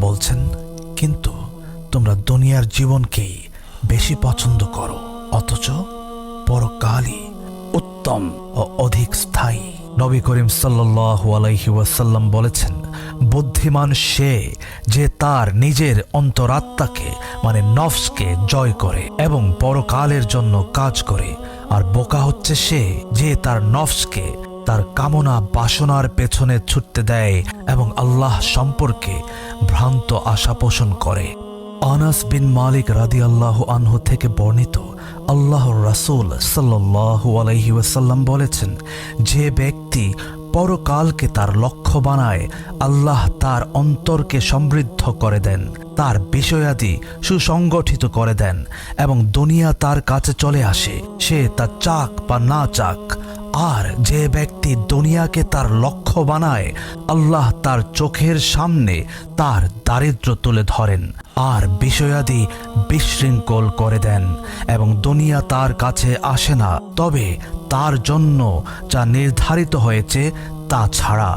বলছেন, কিন্তু তোমরা দুনিয়ার জীবনকেই বেশি পছন্দ করো, অথচ পরকালই উত্তম ও অধিক স্থায়ী। নবী করিম সাল্লাল্লাহু আলাইহি ওয়াসাল্লাম বলেছেন, বুদ্ধিমান সে যে তার নিজের অন্তরাত্মাকে মানে নফসকে জয় করে এবং পরকালের জন্য কাজ করে, আর বোকা হচ্ছে সে যে তার নফসকে তার কামনা বাসনার পেছনে ছুটতে দেয় এবং আল্লাহ সম্পর্কে ভ্রান্ত আশা পোষণ করে। আনাস বিন মালিক রাদিয়াল্লাহু আনহু থেকে বর্ণিত, আল্লাহর রাসূল সাল্লাল্লাহু আলাইহি ওয়াসাল্লাম বলেছেন, যে ব্যক্তি পরকালকে তার লক্ষ্য বানায়, আল্লাহ তার অন্তরকে সমৃদ্ধ করে দেন, তার বিষয়াদি সুসংগঠিত করে দেন এবং দুনিয়া তার কাছে চলে আসে, সে তা চাক বা না চাক। আর যে ব্যক্তি দুনিয়াকে তার লক্ষ্য বানায়, আল্লাহ তার চোখের সামনে তার দারিদ্র্য তুলে ধরেন আর বিষয়াদি বিশৃঙ্খল করে দেন এবং দুনিয়া তার কাছে আসে না, তবে তার জন্য যা নির্ধারিত হয়েছে তা ছাড়া।